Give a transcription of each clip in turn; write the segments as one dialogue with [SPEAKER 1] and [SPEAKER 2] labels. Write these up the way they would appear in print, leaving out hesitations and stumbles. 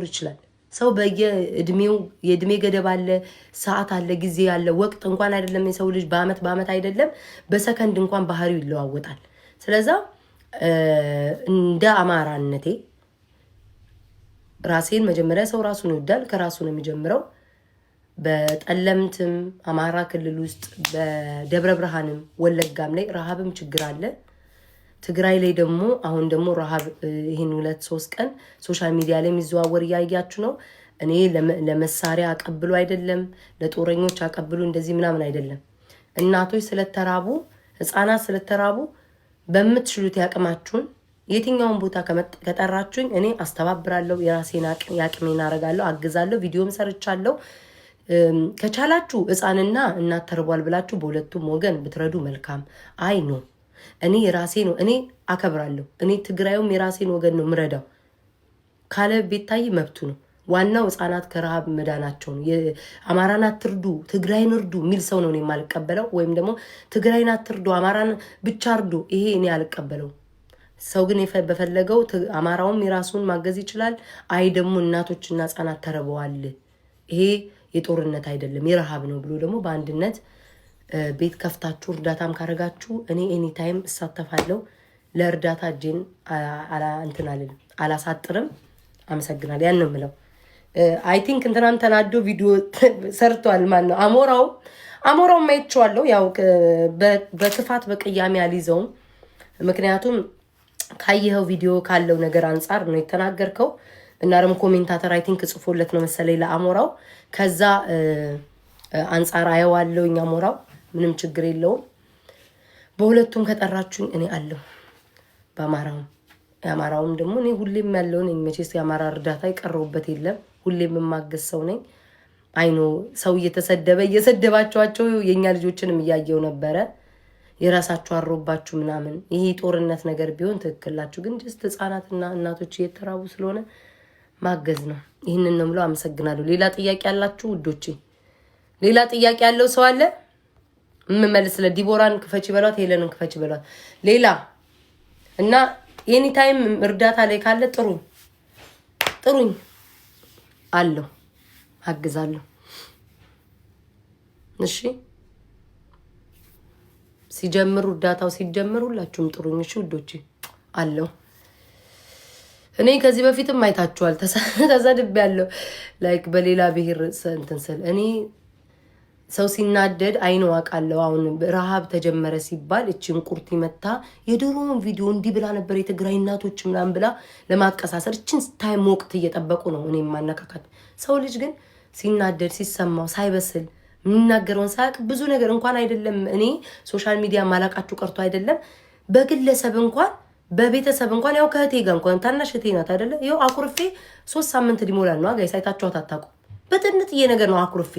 [SPEAKER 1] ይችላል ሰው በየእድሜው የእድሜ ገደብ አለ ሰዓት አለ ጊዜ አለ ወቅት እንኳን አይደለም የሰው ልጅ በአመት አይደለም በሰከንድ እንኳን ባህሪው ይለዋወጣል ስለዚህ እንደ አማራነቴ ራሴን መጀመሪያ ሰው ራሱን ይወዳል ከራሱ ነው የሚጀምረው በጠለምትም አማራ ክልል ውስጥ በደብረ ብርሃንም ወለጋም ላይ ረሃብም ችግር አለ ትግራይ ላይ ደግሞ አሁን ደግሞ ረሃብ ይሄን 2-3 ቀን ሶሻል ሚዲያ ላይ የሚዘዋወር ያያችሁ ነው እኔ ለመሳሪያ አቀብሉ አይደለም ለጦረኞች አቀብሉ እንደዚህ ምናምን አይደለም እናቶች ስለተራቡ ህፃናት ስለተራቡ በመትሽሉት ያቀማችሁን የትኛውን ቦታ ከጠራችሁኝ እኔ አስተባብራለሁ የራሴን ያቅሜን አረጋለሁ አግዛለሁ ቪዲዮም ሰርቻለሁ ከቻላችሁ ህፃንና እናት ተርቧል ብላችሁ በሁለቱም ወገን ብትረዱ መልካም አይ ነው እኔ የራሴ ነው እኔ አከብራለሁ እኔ ትግራዩም የራሴን ወገን ነው ምረዳው ካለ ቤታይ መብቱ ነው ዋናው ህፃናት ከረሃብ መዳናቸው ነው የአማራን አትርዱ ትግራይን እርዱ ሚል ሰው ነው እኔ ማልቀበለው ወይም ደግሞ ትግራይን አትርዱ አማራን ብቻ እርዱ ይሄ እኔ አልቀበለው ሰው ግን በፈለገው አማራውም የራሱን ማገዝ ይችላል አይ ደግሞ እናቶችና ህፃናት ተረበዋል ይሄ የጦርነት አይደለም የረሃብ ነው ብሎ ደግሞ በአንድነት ቤት ከፍታችሁ እርዳታም ካረጋችሁ እኔ ኤኒ ታይም እሳተፋለሁ ለእርዳታ እጄን አላሳጥርም አመሰግናለሁ ያን ነው የምለው አይ ቲንክ እንትናም ተናዶ ቪዲዮ ሰርቷል ማለት ነው አሞራው ማይቻለሁ ያው በክፋት በቅያሜ አልይዘውም ምክንያቱም ካየኸው ቪዲዮ ካለው ነገር አንፃር ነው የተናገርከው እና ደግሞ ኮሜንታተር አይ ቲንክ ጽፎለት ነው መሰለኝ ለአሞራው ከዛ አንፃር አየዋለሁኝ አሞራው ምንም ችግር የለውም በሁለቱም ከጠራችሁኝ እኔ አለው በአማራውም ደግሞ እኔ ሁሌም ያለው ነኝ መቼስ ያማራ እርዳታ ይቀርቡበት የለም ሁሌም የማገዝ ሰው ነኝ አይኖ ሰው እየሰደባቸው የኛ ልጆችንም ያያየው ነበረ የራሳችሁ አሮባችሁ ምናምን ይሄ ጦርነት ነገር ቢሆን ተከላችሁ ግን just ህፃናትና እናቶች እየተራቡ ስለሆነ ማገዝ ነው ይሄንን ነው ብለው አመሰግናለሁ ሌላ ጥያቄ ያላችሁ ውዶቼ ሌላ ጥያቄ ያለው ሰው አለ መመለስ ለዲቦራን ክፈች በሏት ሄለንን ክፈች በሏት ሌላ እና ኤኒ ታይም እርዳታ ላይ ካለ ጥሩኝ አለው አግዛለሁ እሺ ሲጀምሩ እርዳታው ሲጀምሩላችሁም ጥሩኝ እሺ ውዶቼ አለው እኔ ከዚህ በፊትም አይታችኋል ተሰድብ ያለው ላይክ በሌላ ብሄር እንተንሰል እኔ ሰው ሲናደድ አይነው አቃለው አሁን ረሃብ ተጀመረ ሲባል እቺን ቁርጥ ይመታ የድሮውን ቪዲዮ እንዲ ብላ ነበር የትግራይ እናቶች ምናምን ብላ ለማቀሳሰር እቺን ታይም ወቅት እየጠበቁ ነው እኔ ማነካካት ሰው ልጅ ግን ሲናደድ ሲሰማው ሳይበስል ምንናገረውን ሳያቅ ብዙ ነገር እንኳን አይደለም እኔ ሶሻል ሚዲያ ማላቃችሁ ቀርቶ አይደለም በግለሰብ እንኳን በቤተሰብ እንኳን ያው ከህቴ ጋር እንኳን ታናሽ ህቴ ናት አይደለ ይሄው አኩርፌ 3 ሳምንት ሊሞላል ነው ጋይስ አይታችኋት አታቁ በጥንጥዬ ነገር ነው አኩርፌ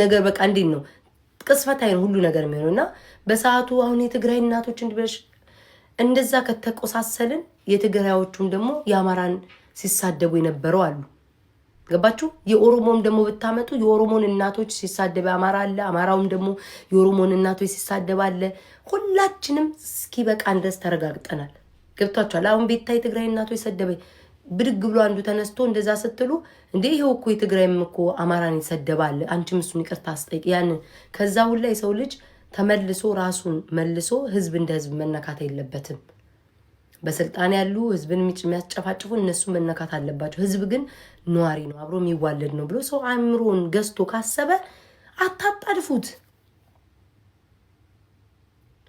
[SPEAKER 1] ነገር በቃ እንዴት ነው ቅስፈት አይን ሁሉ ነገር የሚሆነውና በሰዓቱ አሁን የትግራይ እናቶች እንዲበሽ እንደዛ ከተቆሳሰልን የትግራዮቹም ደግሞ ያማራን ሲሳደቡ የነበረው አሉ ገባችሁ የኦሮሞም ደግሞ ብታመጡ የኦሮሞን እናቶች ሲሳደብ አማራ አለ አማራውም ደግሞ የኦሮሞን እናቶች ሲሳደብ አለ ሁላችንም እስኪ በቃ እንደስ ተረጋግጠናል ገብታችኋል አሁን ቤታይ ትግራይ እናቶች ሰደበኝ ብድግ ብሎ አንዱ ተነስቶ እንደዛ ስትሉ እንዴ ይሄው እኮ የትግራይም እኮ አማራን ይሰደባል አንቺም እሱን ይቅርታ አስጠይቅ ያን ከዛ ሁሉ የሰው ልጅ ተመልሶ ራሱን መልሶ ህዝብ እንደ ህዝብ መነካት የለበትም በስልጣን ያሉ ህዝብን የሚያስጨፋጭፉ እነሱ መነካት አለባቸው ህዝብ ግን ኗሪ ነው አብሮ የሚዋለድ ነው ብሎ ሰው አምሮን ገዝቶ ካሰበ አታጣድፉት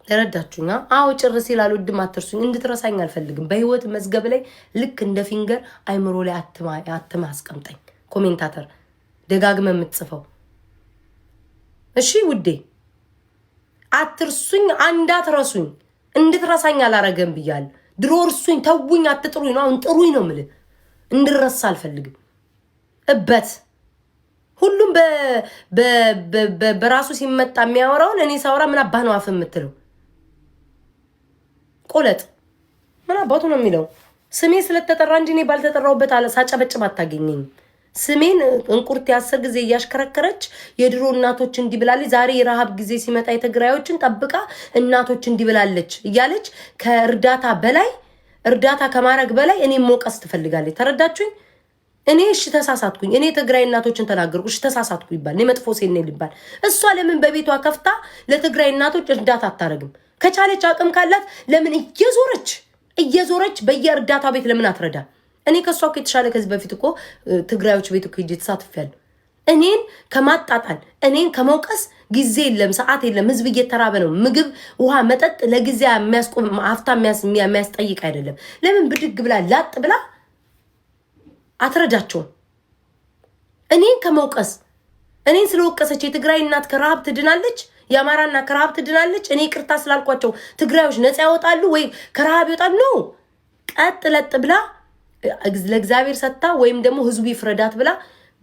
[SPEAKER 1] ተረዳችሁኛ አው ጭርስ ይላል ወድም አትርሱኝ እንድትረሳኝ አልፈልግም በህይወት መዝገብ ላይ ልክ እንደ ፊንገር አይምሮ ላይ አትማ አስቀምጠኝ ኮሜንታተር ደጋግመ የምትጽፈው እሺ ውዴ አትርሱኝ አንዳትረሱኝ እንድትረሳኝ አላረገም ብያል ድሮ እርሱኝ ተውኝ አትጥሩኝ ነው አሁን ጥሩኝ ነው ማለት እንድረሳ አልፈልግም እበት ሁሉም በራሱ ሲመጣ የሚያወራውን እኔ ሳወራ ምን አባ ነው አፍ የምትለው ቆለጥ ምን አባቱ ነው የሚለው ስሜ ስለተጠራ እንጂ እኔ ባልተጠራውበት አለ ሳጨበጭብ አታገኘኝ ስሜን እንቁርት 10 ጊዜ ያሽከረከረች የድሮ እናቶች እንዲብላለች ዛሬ የረሃብ ጊዜ ሲመጣ የትግራዮችን ጠብቃ እናቶች እንዲብላለች እያለች ከእርዳታ በላይ እርዳታ ከማረግ በላይ እኔ ሞቀስ ትፈልጋለች ተረዳችሁኝ እኔ እሺ ተሳሳትኩኝ፣ እኔ ትግራይ እናቶችን ተናገርኩ፣ እሺ ተሳሳትኩ ይባል፣ እኔ መጥፎ ሴት ነኝ ሊባል። እሷ ለምን በቤቷ ከፍታ ለትግራይ እናቶች እርዳታ አታረግም? ከቻለች አቅም ካላት ለምን እየዞረች በየእርዳታ ቤት ለምን አትረዳ? እኔ ከሷ እኮ የተሻለ ከዚህ በፊት እኮ ትግራዮች ቤት እኮ ሄጄ ተሳትፌያለሁ። እኔን ከማጣጣል እኔን ከመውቀስ ጊዜ የለም፣ ሰዓት የለም። ህዝብ እየተራበ ነው። ምግብ፣ ውሃ፣ መጠጥ ለጊዜ የሚያስቆም ሀፍታ የሚያስጠይቅ አይደለም። ለምን ብድግ ብላ ላጥ ብላ አትረዳቸውም? እኔን ከመውቀስ እኔን ስለወቀሰች የትግራይ እናት ከረሃብ ትድናለች? የአማራና ከረሃብ ትድናለች? እኔ ቅርታ ስላልኳቸው ትግራዮች ነፃ ያወጣሉ ወይ ከረሃብ ይወጣሉ? ነው ቀጥ ለጥ ብላ ለእግዚአብሔር ሰጥታ ወይም ደግሞ ህዝቡ ይፍረዳት ብላ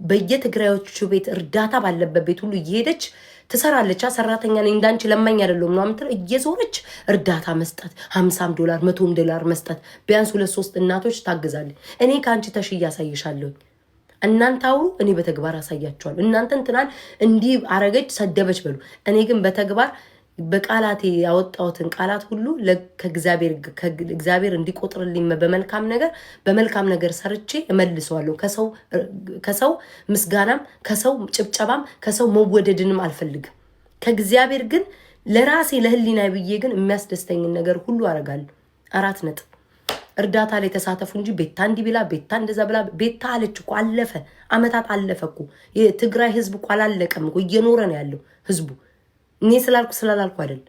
[SPEAKER 1] በየትግራዮቹ ቤት እርዳታ ባለበት ቤት ሁሉ እየሄደች ትሰራለች። ሰራተኛ ነኝ እንዳንቺ ለማኝ አይደለም ነው የምትለው። እየዞረች እርዳታ መስጠት፣ $50 $100 መስጠት፣ ቢያንስ 2-3 እናቶች ታግዛለች። እኔ ከአንቺ ተሽዬ አሳይሻለሁ። እናንተ አውሩ፣ እኔ በተግባር አሳያቸዋለሁ። እናንተ እንትናን እንዲህ አረገች ሰደበች በሉ፣ እኔ ግን በተግባር በቃላቴ ያወጣሁትን ቃላት ሁሉ ከእግዚአብሔር እንዲቆጥርልኝ በመልካም ነገር ሰርቼ እመልሰዋለሁ። ከሰው ምስጋናም ከሰው ጭብጨባም ከሰው መወደድንም አልፈልግም። ከእግዚአብሔር ግን ለራሴ ለህሊና ብዬ ግን የሚያስደስተኝን ነገር ሁሉ አረጋለሁ። 4 ነጥብ። እርዳታ ላይ ተሳተፉ እንጂ ቤታ እንዲህ ብላ ቤታ እንደዛ ብላ ቤታ አለች እኮ አለፈ። አመታት አለፈ እኮ። የትግራይ ህዝብ እኮ አላለቀም እኮ፣ እየኖረ ነው ያለው ህዝቡ። እኔ ስላላልኩ አይደል።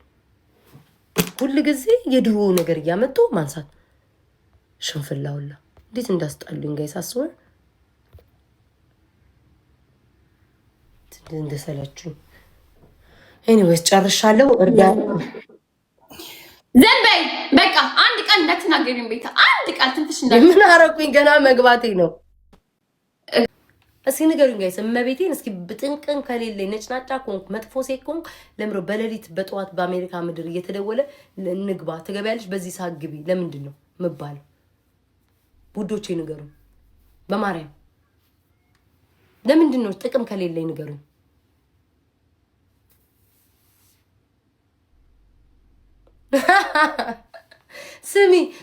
[SPEAKER 1] ሁሉ ጊዜ የድሮ ነገር እያመጡ ማንሳት ሽንፍላውላ እንዴት እንዳስጣሉኝ ጋይስ አስወ እንደሰለችኝ። ኤኒዌይስ ጨርሻለሁ።
[SPEAKER 2] ዘንበይ በቃ አንድ ቀን እንዳትናገሪኝ ቤታ፣ አንድ ቃል ትንፍሽ
[SPEAKER 1] ምን አረኩኝ? ገና መግባቴ ነው። እስኪ ንገሩኝ ጋይስ፣ እመቤቴን እስኪ ብጥንቅን ከሌለኝ ነጭናጫ ኮንኩ መጥፎ ሴት ኮንኩ ለምሮ በሌሊት በጠዋት በአሜሪካ ምድር እየተደወለ ንግባ ትገቢያለሽ በዚህ ሰዓት ግቢ ለምንድን ነው የምባለው? ውዶቼ ንገሩኝ በማርያም ለምንድን ነው? ጥቅም ከሌለኝ ንገሩኝ።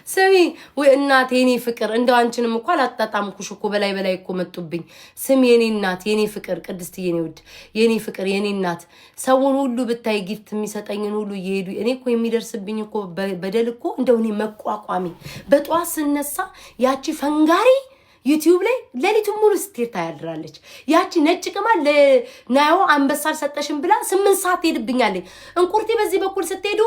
[SPEAKER 1] ስሚ ወይ እናቴ የኔ ፍቅር፣ እንደው አንቺንም እኮ አላጣጣምኩሽ እኮ በላይ እኮ መጡብኝ። ስሚ የኔ እናት የኔ ፍቅር ቅድስት የኔ ውድ የኔ ፍቅር የኔ እናት፣ ሰውን ሁሉ ብታይ ጊፍት የሚሰጠኝን ሁሉ እየሄዱ እኔ እኮ የሚደርስብኝ እኮ በደል እኮ እንደው እኔ መቋቋሚ በጠዋት ስነሳ ያቺ ፈንጋሪ ዩቲዩብ ላይ ሌሊቱን ሙሉ ስትሄድ ታያድራለች። ያቺ ነጭ ቅማ ለናዮ አንበሳ አልሰጠሽም ብላ 8 ሰዓት ትሄድብኛለች። እንቁርቲ በዚህ በኩል ስትሄዱ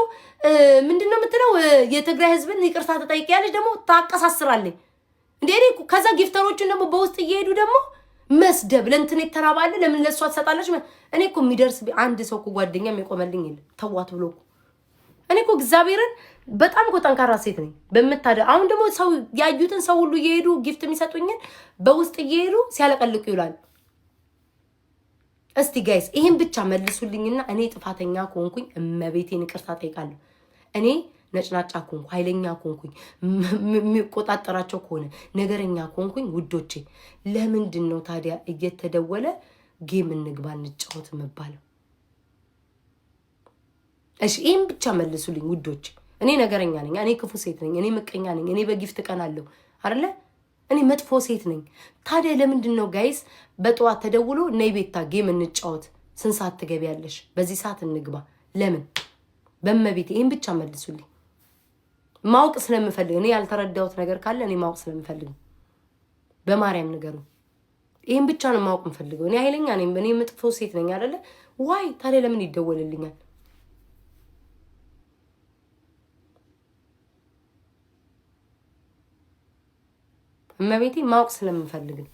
[SPEAKER 1] ምንድነው የምትለው? የትግራይ ህዝብን ይቅርታ ተጠይቂያለሽ ደግሞ ታቀሳስራለች እንዴ። ከዛ ጊፍተሮቹን ደግሞ በውስጥ እየሄዱ ደግሞ መስደብ ለእንትን የተራባለ ለምን ለሷ ትሰጣለች? እኔ እኮ የሚደርስ አንድ ሰው እኮ ጓደኛም የቆመልኝ የለም ተዋት ብሎ እኔ እኮ እግዚአብሔርን በጣም እኮ ጠንካራ ሴት ነኝ በምታደ አሁን ደግሞ ሰው ያዩትን ሰው ሁሉ እየሄዱ ጊፍት የሚሰጡኝን በውስጥ እየሄዱ ሲያለቀልቁ ይውላል። እስቲ ጋይስ ይሄን ብቻ መልሱልኝና እኔ ጥፋተኛ ከሆንኩኝ እመቤቴን ይቅርታ ጠይቃለሁ። እኔ ነጭናጫ ከሆንኩ ኃይለኛ ከሆንኩኝ የሚቆጣጠራቸው ከሆነ ነገረኛ ከሆንኩኝ ውዶቼ ለምንድን ነው ታዲያ እየተደወለ ጌም እንግባ እንጫወት የምባለው? እሺ ይሄን ብቻ መልሱልኝ ውዶቼ። እኔ ነገረኛ ነኝ፣ እኔ ክፉ ሴት ነኝ፣ እኔ ምቀኛ ነኝ፣ እኔ በጊፍት ቀናለሁ አይደለ? እኔ መጥፎ ሴት ነኝ። ታዲያ ለምንድን ነው ጋይስ በጠዋት ተደውሎ ነይ ቤታ ጌም እንጫወት፣ ስንት ሰዓት ትገቢያለሽ? በዚህ ሰዓት እንግባ ለምን? በመቤቴ ይሄን ብቻ መልሱልኝ። ማወቅ ስለምፈልግ እኔ ያልተረዳሁት ነገር ካለ እኔ ማወቅ ስለምፈልግ በማርያም ንገሩ። ይሄን ብቻ ነው ማወቅ የምፈልገው። እኔ ኃይለኛ ነኝ፣ እኔ መጥፎ ሴት ነኝ አይደለ? ዋይ ታዲያ ለምን ይደወልልኛል? እመቤቴ ማወቅ ስለምፈልግ ነው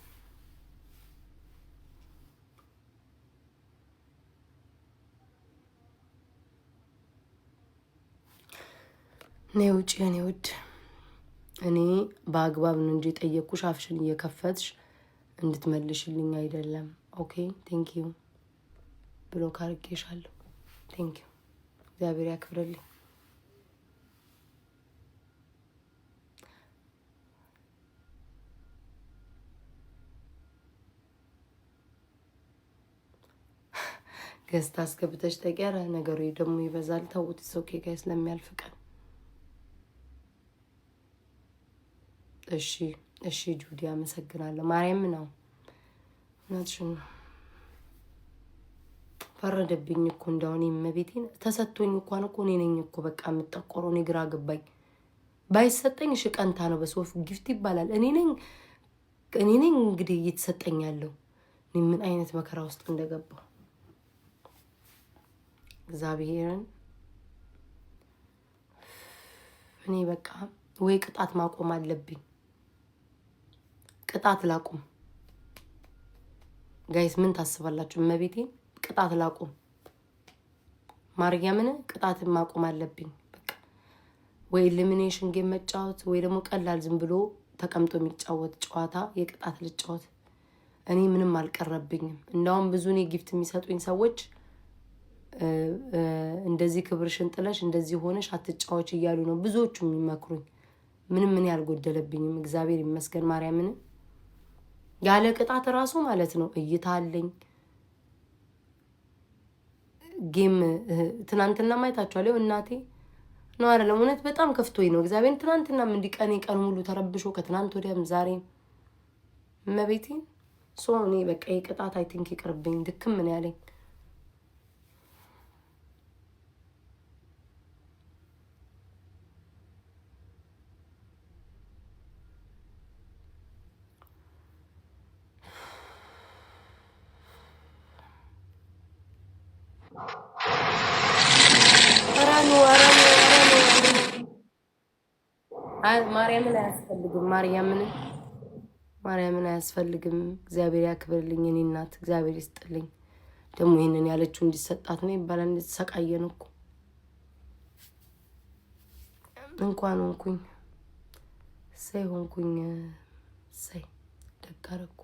[SPEAKER 1] ውጪ እኔ ውድ እኔ በአግባብ ነው እንጂ ጠየቅኩሽ አፍሽን እየከፈትሽ እንድትመልሽልኝ አይደለም። ኦኬ ቴንክ ዩ ብሎ ካርጌሻለሁ። ቴንክ ዩ እግዚአብሔር ያክብርልኝ። ገዝታ አስገብተሽ ተቀረ ነገሩ ደግሞ ይበዛል። ተውት ኦኬ ጋይስ ለሚያልፍ ቀን እሺ እሺ ጁዲ አመሰግናለሁ። ማርያም ነው ናትሽን ፈረደብኝ እኮ እንደው እኔ መቤቴን ተሰጥቶኝ እንኳን እኮ እኔ ነኝ እኮ በቃ የምጠቆረው። እኔ ግራ ገባኝ። ባይሰጠኝ እሺ ቀንታ ነው በሶፍ ጊፍት ይባላል። እኔ ነኝ እንግዲህ እየተሰጠኝ ያለው። እኔ ምን አይነት መከራ ውስጥ እንደገባው እግዚአብሔርን እኔ በቃ ወይ ቅጣት ማቆም አለብኝ። ቅጣት ላቁም። ጋይስ ምን ታስባላችሁ? መቤቴን ቅጣት ላቁም። ማርያምን ቅጣት ማቆም አለብኝ። በቃ ወይ ኤሊሚኔሽን ጌም መጫወት ወይ ደግሞ ቀላል ዝም ብሎ ተቀምጦ የሚጫወት ጨዋታ የቅጣት ልጫወት። እኔ ምንም አልቀረብኝም። እንዳውም ብዙ እኔ ጊፍት የሚሰጡኝ ሰዎች እንደዚህ ክብርሽን ጥለሽ እንደዚህ ሆነሽ አትጫወች እያሉ ነው ብዙዎቹ የሚመክሩኝ። ምንም ምን ያልጎደለብኝም እግዚአብሔር ይመስገን። ማርያምን ያለ ቅጣት ራሱ ማለት ነው እይታ አለኝ። ጌም ትናንትና ማየታችኋል። እናቴ ነው አይደለም እውነት በጣም ከፍቶኝ ነው እግዚአብሔር። ትናንትናም እንዲህ ቀን ሙሉ ተረብሾ ከትናንት ወዲያም ዛሬ መቤቴን እኔ በቃ የቅጣት አይ ቲንክ ይቅርብኝ። ድክም ምን ያለኝ ማርያምን አያስፈልግም። ማርያምን አያስፈልግም። እግዚአብሔር ያክብርልኝ። እኔ እናት እግዚአብሔር ይስጥልኝ። ደግሞ ይሄንን ያለችው እንዲሰጣት ነው ይባላል። እንድትሰቃየን እኮ እንኳን ሆንኩኝ ሰይ ሆንኩኝ ሰይ ደጋረኩ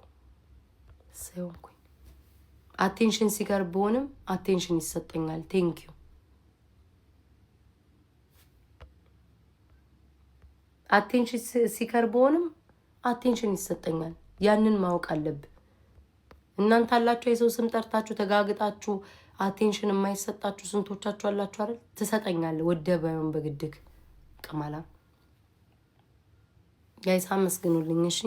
[SPEAKER 1] ሰይ ሆንኩኝ። አቴንሽን ሲቀር ብሆንም አቴንሽን ይሰጠኛል። ቴንኪዩ አቴንሽን ሲከር ብሆንም አቴንሽን ይሰጠኛል። ያንን ማወቅ አለብን። እናንተ አላችሁ የሰው ስም ጠርታችሁ ተጋግጣችሁ አቴንሽን የማይሰጣችሁ ስንቶቻችሁ አላችሁ አይደል? ትሰጠኛለህ ወደ ባይሆን በግድክ ቀማላ ጋይስ አመስግኑልኝ። እሺ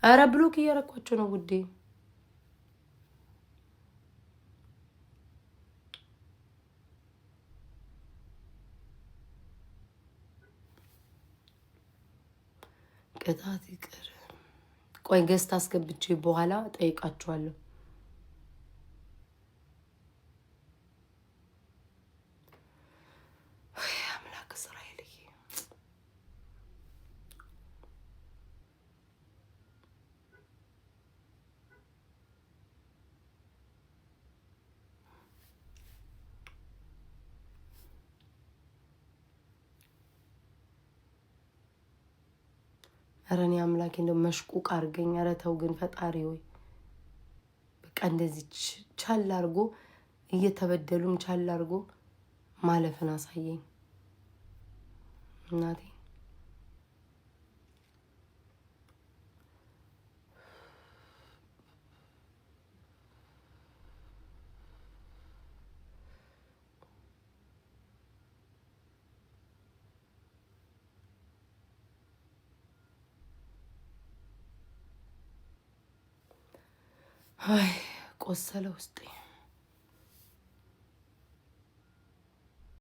[SPEAKER 1] አረ ብሎክ እያረኳቸው ነው ውዴ። ቅጣት ይቅር። ቆይ ገስት አስገብቼ በኋላ ጠይቃችኋለሁ። አምላክ እስራኤል ኧረ እኔ አምላኬ እንደው መሽቁቅ አድርገኝ። ኧረ ተው ግን ፈጣሪ ሆይ በቃ እንደዚህ ቻል አድርጎ እየተበደሉም ቻል አድርጎ ማለፍን አሳየኝ እናቴ። አይ ቆሰለ ውስጤ።